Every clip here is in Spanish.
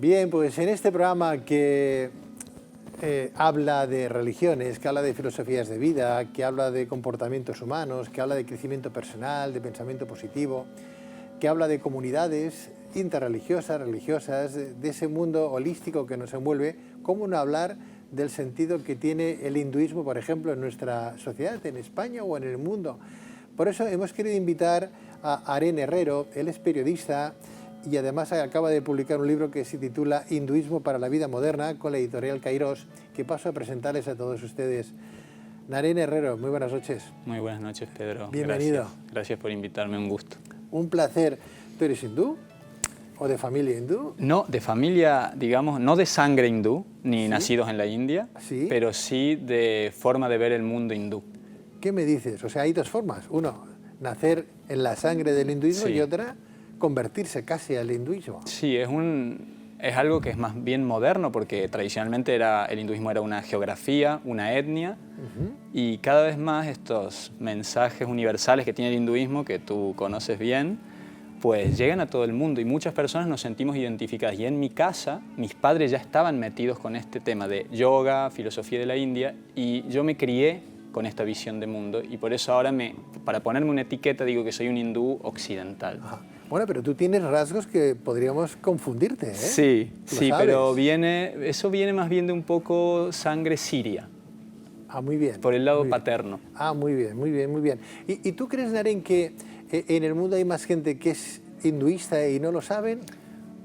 Bien, pues en este programa que habla de religiones, que habla de filosofías de vida, que habla de comportamientos humanos, que habla de crecimiento personal, de pensamiento positivo, que habla de comunidades interreligiosas, religiosas, de ese mundo holístico que nos envuelve, ¿cómo no hablar del sentido que tiene el hinduismo, por ejemplo, en nuestra sociedad, en España o en el mundo? Por eso hemos querido invitar a Aren Herrero. Él es periodista y además acaba de publicar un libro que se titula Hinduismo para la vida moderna, con la editorial Kairos, que paso a presentarles a todos ustedes. Aren Herrero, muy buenas noches. Muy buenas noches, Pedro. Bienvenido. Gracias por invitarme, un gusto. Un placer. ¿Tú eres hindú o de familia hindú? No, de familia, digamos, no de sangre hindú, ni nacidos en la India, ¿Sí? pero sí de forma de ver el mundo hindú. ¿Qué me dices? O sea, hay dos formas. Uno, nacer en la sangre del hinduismo, Sí. y otra, convertirse casi al hinduismo. Sí, es algo que es más bien moderno, porque tradicionalmente el hinduismo era una geografía, una etnia, y cada vez más estos mensajes universales que tiene el hinduismo, que tú conoces bien, pues llegan a todo el mundo y muchas personas nos sentimos identificadas. Y en mi casa, mis padres ya estaban metidos con este tema de yoga, filosofía de la India, y yo me crié con esta visión de mundo, y por eso ahora, para ponerme una etiqueta, digo que soy un hindú occidental. Ajá. Bueno, pero tú tienes rasgos que podríamos confundirte, ¿eh? Sí, ¿Lo sí, sabes? pero eso viene más bien de un poco sangre siria, Ah, muy bien. por el lado muy bien. paterno. Ah, muy bien, muy bien, muy bien. ¿Y tú crees, Naren, que en el mundo hay más gente que es hinduista y no lo saben?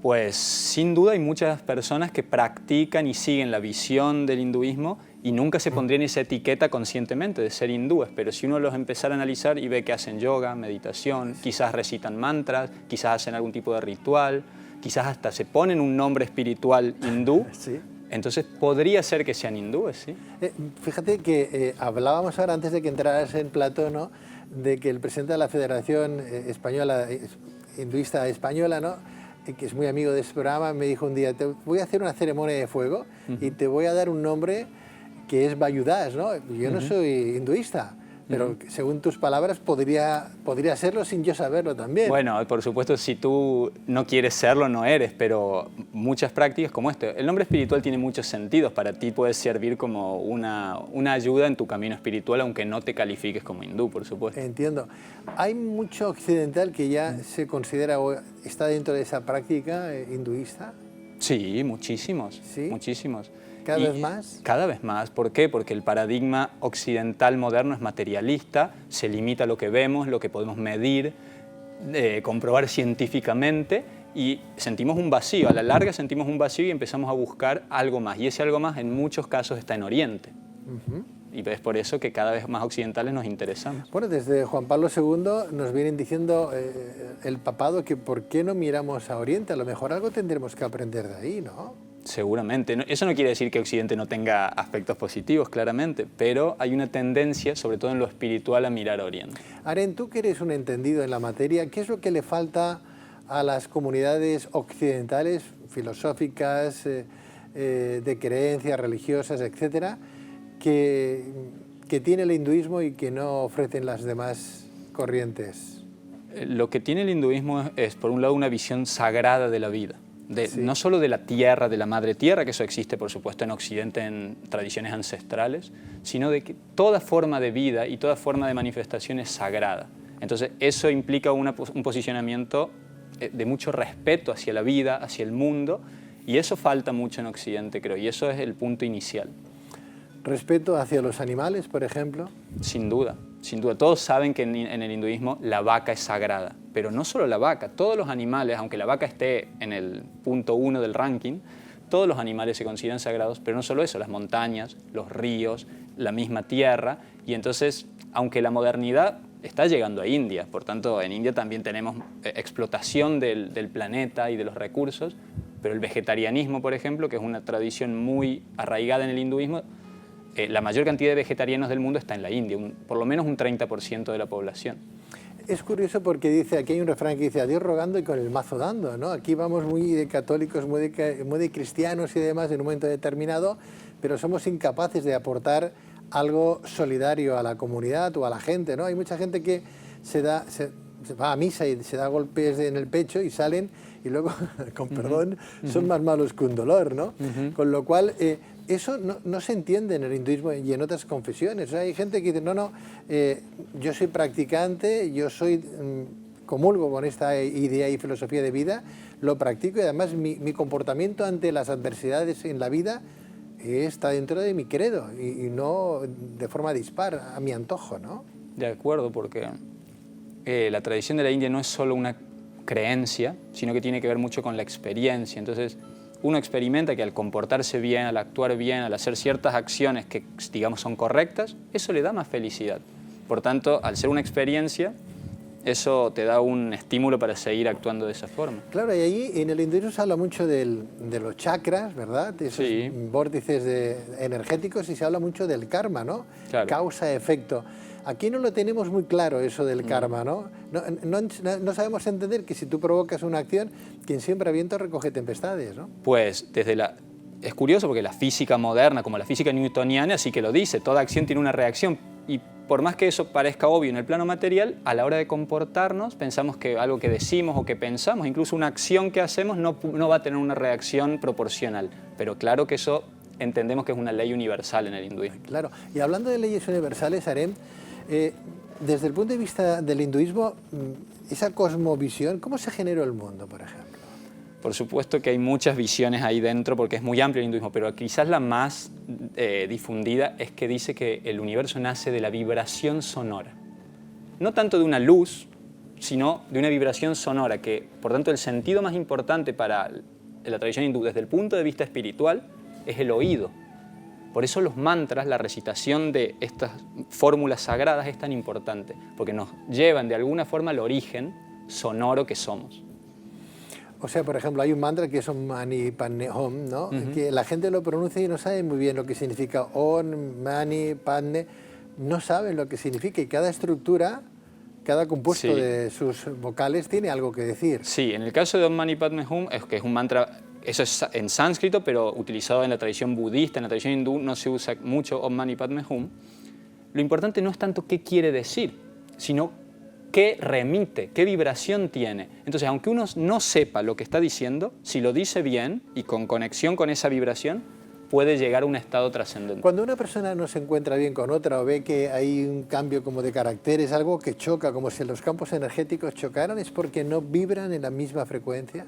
Pues sin duda hay muchas personas que practican y siguen la visión del hinduismo y nunca se pondrían esa etiqueta conscientemente de ser hindúes, pero si uno los empezara a analizar y ve que hacen yoga, meditación, quizás recitan mantras, quizás hacen algún tipo de ritual, quizás hasta se ponen un nombre espiritual hindú, Sí. entonces podría ser que sean hindúes, ¿sí? Fíjate que hablábamos ahora, antes de que entraras en plató, ¿no?, de que el presidente de la Federación Española, Hinduista Española, ¿no?, que es muy amigo de este programa, me dijo un día: te voy a hacer una ceremonia de fuego y te voy a dar un nombre que es Bayudas, ¿no? Yo no soy hinduista, pero según tus palabras podría serlo sin yo saberlo también. Bueno, por supuesto, si tú no quieres serlo, no eres, pero muchas prácticas como este. El nombre espiritual tiene muchos sentidos. Para ti puede servir como una ayuda en tu camino espiritual, aunque no te califiques como hindú, por supuesto. Entiendo. ¿Hay mucho occidental que ya se considera o está dentro de esa práctica hinduista? Sí, muchísimos, ¿Sí? muchísimos. ¿Cada vez más? Cada vez más. ¿Por qué? Porque el paradigma occidental moderno es materialista, se limita a lo que vemos, lo que podemos medir, comprobar científicamente, y sentimos un vacío. A la larga sentimos un vacío y empezamos a buscar algo más. Y ese algo más en muchos casos está en Oriente. Y es por eso que cada vez más occidentales nos interesamos. Bueno, desde Juan Pablo II nos vienen diciendo el papado que por qué no miramos a Oriente. A lo mejor algo tendremos que aprender de ahí, ¿no? Seguramente. Eso no quiere decir que Occidente no tenga aspectos positivos, claramente, pero hay una tendencia, sobre todo en lo espiritual, a mirar a Oriente. Aren, tú que eres un entendido en la materia, ¿qué es lo que le falta a las comunidades occidentales, filosóficas, de creencias religiosas, etcétera, que tiene el hinduismo y que no ofrecen las demás corrientes? Lo que tiene el hinduismo es, por un lado, una visión sagrada de la vida. Sí. No solo de la tierra, de la madre tierra, que eso existe por supuesto en Occidente en tradiciones ancestrales, sino de que toda forma de vida y toda forma de manifestación es sagrada. Entonces eso implica un posicionamiento de mucho respeto hacia la vida, hacia el mundo, y eso falta mucho en Occidente, creo, y eso es el punto inicial. ¿Respeto hacia los animales, por ejemplo? Sin duda, sin duda. Todos saben que en el hinduismo la vaca es sagrada, pero no solo la vaca, todos los animales, aunque la vaca esté en el punto 1 del ranking, todos los animales se consideran sagrados, pero no solo eso, las montañas, los ríos, la misma tierra, y entonces, aunque la modernidad está llegando a India, por tanto, en India también tenemos explotación del planeta y de los recursos, pero el vegetarianismo, por ejemplo, que es una tradición muy arraigada en el hinduismo, la mayor cantidad de vegetarianos del mundo está en la India, por lo menos un 30% de la población. Es curioso porque dice, aquí hay un refrán que dice: a Dios rogando y con el mazo dando, ¿no? Aquí vamos muy de católicos, muy de cristianos y demás en un momento determinado, pero somos incapaces de aportar algo solidario a la comunidad o a la gente, ¿no? Hay mucha gente que se va a misa y se da golpes en el pecho y salen y luego, con perdón, son más malos que un dolor, ¿no? Con lo cual, eso no se entiende en el hinduismo y en otras confesiones. O sea, hay gente que dice, no, yo soy practicante, yo soy... comulgo con esta idea y filosofía de vida, lo practico y además mi comportamiento ante las adversidades en la vida está dentro de mi credo y no de forma dispar, a mi antojo, ¿no? De acuerdo, porque la tradición de la India no es solo una creencia, sino que tiene que ver mucho con la experiencia. Entonces, uno experimenta que al comportarse bien, al actuar bien, al hacer ciertas acciones que, digamos, son correctas, eso le da más felicidad. Por tanto, al ser una experiencia, eso te da un estímulo para seguir actuando de esa forma. Claro, y allí en el hinduismo se habla mucho de los chakras, ¿verdad? De esos vórtices energéticos, y se habla mucho del karma, ¿no? Claro. Causa-efecto. Aquí no lo tenemos muy claro eso del karma, ¿no? No sabemos entender que si tú provocas una acción, quien siembra viento recoge tempestades, ¿no? Pues es curioso porque la física moderna, como la física newtoniana, sí que lo dice, toda acción tiene una reacción. Y por más que eso parezca obvio en el plano material, a la hora de comportarnos pensamos que algo que decimos o que pensamos, incluso una acción que hacemos, no va a tener una reacción proporcional. Pero claro que eso entendemos que es una ley universal en el hinduismo. Claro, y hablando de leyes universales, Arem, desde el punto de vista del hinduismo, esa cosmovisión, ¿cómo se generó el mundo, por ejemplo? Por supuesto que hay muchas visiones ahí dentro porque es muy amplio el hinduismo, pero quizás la más difundida es que dice que el universo nace de la vibración sonora. No tanto de una luz, sino de una vibración sonora, que por tanto el sentido más importante para la tradición hindú desde el punto de vista espiritual es el oído. Por eso los mantras, la recitación de estas fórmulas sagradas es tan importante, porque nos llevan de alguna forma al origen sonoro que somos. O sea, por ejemplo, hay un mantra que es Om Mani Padme Hum, ¿no? Que la gente lo pronuncia y no sabe muy bien lo que significa Om Mani Padme, no saben lo que significa, y cada estructura, cada compuesto de sus vocales tiene algo que decir. Sí, en el caso de Om Mani Padme Hum, que es un mantra, eso es en sánscrito, pero utilizado en la tradición budista, en la tradición hindú no se usa mucho Om Mani Padme Hum. Lo importante no es tanto qué quiere decir, sino qué remite, qué vibración tiene. Entonces, aunque uno no sepa lo que está diciendo, si lo dice bien y con conexión con esa vibración, puede llegar a un estado trascendente. Cuando una persona no se encuentra bien con otra o ve que hay un cambio como de carácter, es algo que choca, como si los campos energéticos chocaran, ¿es porque no vibran en la misma frecuencia?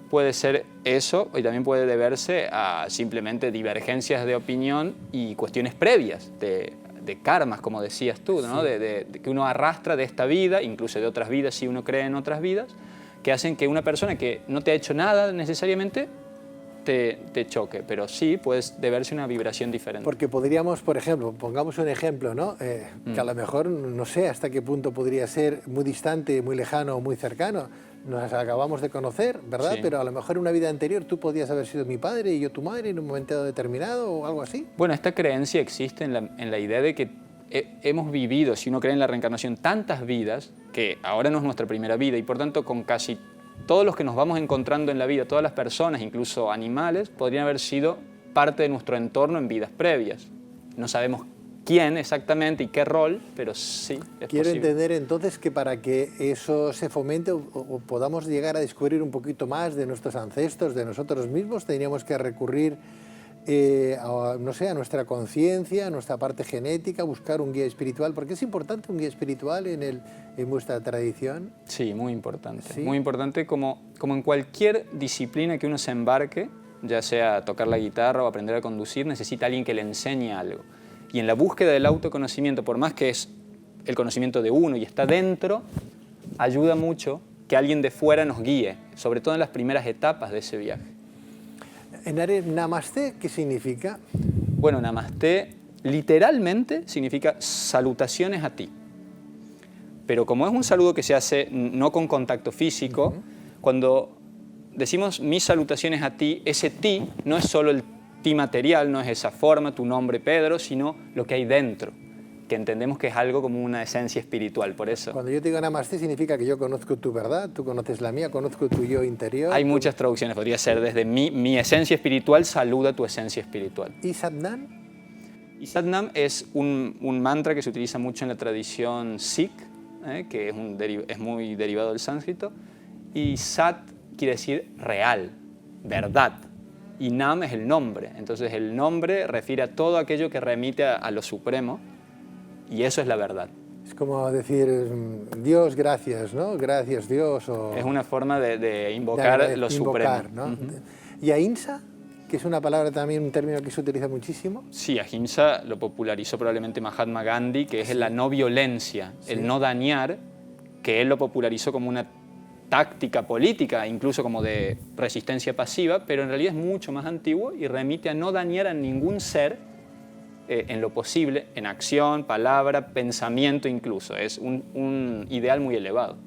Puede ser eso, y también puede deberse a simplemente divergencias de opinión y cuestiones previas de karmas, como decías tú, ¿no? De que uno arrastra de esta vida, incluso de otras vidas, si uno cree en otras vidas, que hacen que una persona que no te ha hecho nada necesariamente te choque, pero sí puede deberse a una vibración diferente. Porque podríamos, por ejemplo, pongamos un ejemplo, ¿no? Que a lo mejor no sé hasta qué punto podría ser muy distante, muy lejano o muy cercano. Nos acabamos de conocer, ¿verdad? Sí. Pero a lo mejor en una vida anterior tú podías haber sido mi padre y yo tu madre en un momento determinado o algo así. Bueno, esta creencia existe en la idea de que hemos vivido, si uno cree en la reencarnación, tantas vidas que ahora no es nuestra primera vida y por tanto con casi todos los que nos vamos encontrando en la vida, todas las personas, incluso animales, podrían haber sido parte de nuestro entorno en vidas previas. No sabemos quién exactamente y qué rol, pero sí es Quiero posible. entender entonces que para que eso se fomente o podamos llegar a descubrir un poquito más de nuestros ancestros, de nosotros mismos, tendríamos que recurrir no sé, a nuestra conciencia, a nuestra parte genética, buscar un guía espiritual, porque es importante un guía espiritual en vuestra tradición. Sí, muy importante. ¿Sí? Muy importante como en cualquier disciplina que uno se embarque, ya sea tocar la guitarra o aprender a conducir, necesita alguien que le enseñe algo. Y en la búsqueda del autoconocimiento, por más que es el conocimiento de uno y está dentro, ayuda mucho que alguien de fuera nos guíe, sobre todo en las primeras etapas de ese viaje. En Arem, Namaste, ¿qué significa? Bueno, Namaste literalmente significa salutaciones a ti. Pero como es un saludo que se hace no con contacto físico, cuando decimos mis salutaciones a ti, ese ti no es solo el ti material, no es esa forma, tu nombre Pedro, sino lo que hay dentro, que entendemos que es algo como una esencia espiritual, por eso. Cuando yo te digo Namaste significa que yo conozco tu verdad, tú conoces la mía, conozco tu yo interior. Hay muchas traducciones, podría ser desde mi esencia espiritual, saluda tu esencia espiritual. ¿Y Satnam? Y Satnam es un mantra que se utiliza mucho en la tradición Sikh, que es muy derivado del sánscrito, y Sat quiere decir real, verdad, y Nam es el nombre. Entonces el nombre refiere a todo aquello que remite a lo supremo, y eso es la verdad. Es como decir, Dios, gracias, ¿no? Gracias, Dios. O es una forma de invocar lo supremo. ¿no? ¿Y ahimsa? Que es una palabra también, un término que se utiliza muchísimo. Sí, ahimsa lo popularizó probablemente Mahatma Gandhi, que es la no violencia, el no dañar, que él lo popularizó como una táctica política, incluso como de resistencia pasiva, pero en realidad es mucho más antiguo y remite a no dañar a ningún ser en lo posible, en acción, palabra, pensamiento incluso. Es un ideal muy elevado.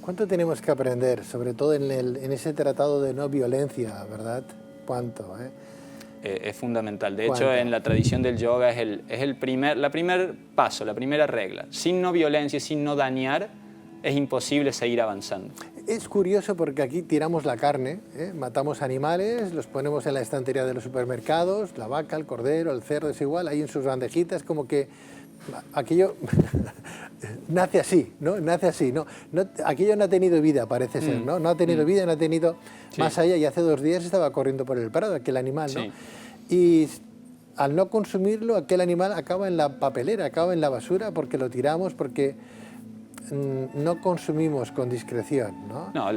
¿Cuánto tenemos que aprender, sobre todo en ese tratado de no violencia, verdad? ¿Cuánto? Es fundamental. De hecho, en la tradición del yoga es el primer paso, la primera regla. Sin no violencia, sin no dañar, es imposible seguir avanzando. Es curioso porque aquí tiramos la carne, matamos animales, los ponemos en la estantería de los supermercados, la vaca, el cordero, el cerdo, es igual, ahí en sus bandejitas, como que aquello nace así, ¿no? Nace así, ¿no? Aquello no ha tenido vida, parece ser, ¿no? No ha tenido vida, no ha tenido más allá, y hace 2 días estaba corriendo por el prado aquel animal, ¿no? Y al no consumirlo, aquel animal acaba en la papelera, acaba en la basura, porque lo tiramos, porque no consumimos con discreción, ¿no? No,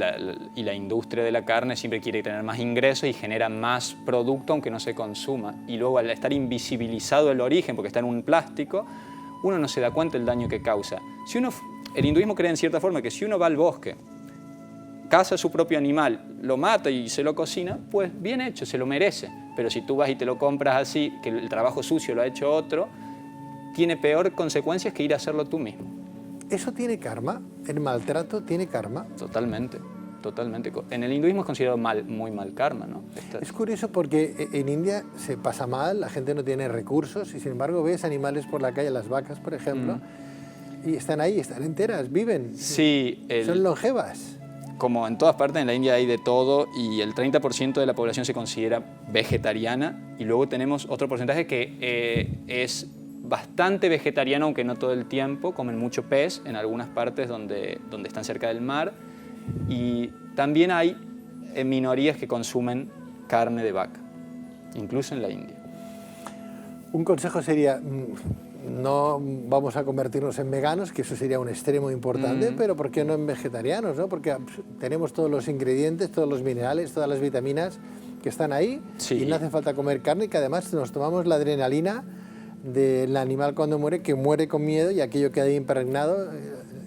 y la industria de la carne siempre quiere tener más ingresos y genera más producto aunque no se consuma. Y luego al estar invisibilizado el origen, porque está en un plástico, uno no se da cuenta del daño que causa. El hinduismo cree en cierta forma que si uno va al bosque, caza su propio animal, lo mata y se lo cocina, pues bien hecho, se lo merece. Pero si tú vas y te lo compras así, que el trabajo sucio lo ha hecho otro, tiene peor consecuencias que ir a hacerlo tú mismo. ¿Eso tiene karma? ¿El maltrato tiene karma? Totalmente, totalmente. En el hinduismo es considerado muy mal karma, ¿no? Es curioso porque en India se pasa mal, la gente no tiene recursos y sin embargo ves animales por la calle, las vacas, por ejemplo, y están ahí, están enteras, viven, sí, son longevas. Como en todas partes, en la India hay de todo y el 30% de la población se considera vegetariana y luego tenemos otro porcentaje que es bastante vegetariano, aunque no todo el tiempo, comen mucho pez en algunas partes donde están cerca del mar, y también hay minorías que consumen carne de vaca, incluso en la India. Un consejo sería, no vamos a convertirnos en veganos, que eso sería un extremo importante, pero ¿por qué no en vegetarianos, ¿no? Porque tenemos todos los ingredientes, todos los minerales, todas las vitaminas que están ahí, y no hace falta comer carne, y que además nos tomamos la adrenalina del animal cuando muere, que muere con miedo, y aquello queda ahí impregnado,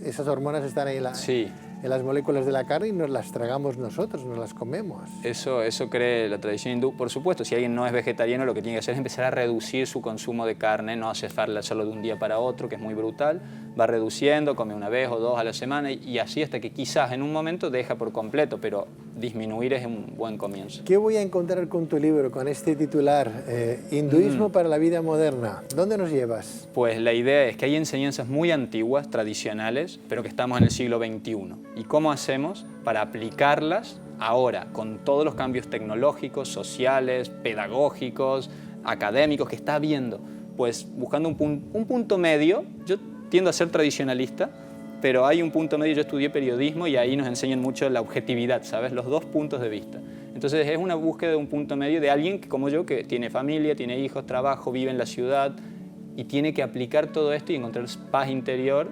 esas hormonas están ahí en las moléculas de la carne y nos las tragamos nosotros, nos las comemos. Eso cree la tradición hindú. Por supuesto, si alguien no es vegetariano, lo que tiene que hacer es empezar a reducir su consumo de carne, no hace falta hacerlo de un día para otro, que es muy brutal, va reduciendo, come 1 vez o 2 a la semana y así hasta que quizás en un momento deja por completo, pero disminuir es un buen comienzo. ¿Qué voy a encontrar con tu libro, con este titular, Hinduismo para la vida moderna? ¿Dónde nos llevas? Pues la idea es que hay enseñanzas muy antiguas, tradicionales, pero que estamos en el siglo XXI. ¿Y cómo hacemos para aplicarlas ahora, con todos los cambios tecnológicos, sociales, pedagógicos, académicos que está habiendo? Pues buscando un punto medio. Yo tiendo a ser tradicionalista, pero hay un punto medio. Yo estudié periodismo y ahí nos enseñan mucho la objetividad, ¿sabes? Los 2 puntos de vista. Entonces es una búsqueda de un punto medio de alguien como yo, que tiene familia, tiene hijos, trabajo, vive en la ciudad y tiene que aplicar todo esto y encontrar paz interior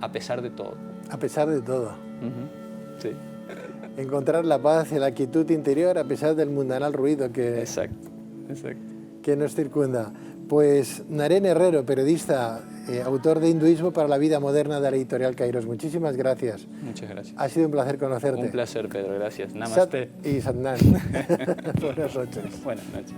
a pesar de todo. A pesar de todo. Sí. Encontrar la paz y la quietud interior a pesar del mundanal ruido que nos circunda. Pues Naren Herrero, periodista, autor de Hinduismo para la vida moderna de la editorial Kairos. Muchísimas gracias. Muchas gracias. Ha sido un placer conocerte. Un placer, Pedro. Gracias. Namaste. Sat y Satnam. Buenas noches. Buenas noches.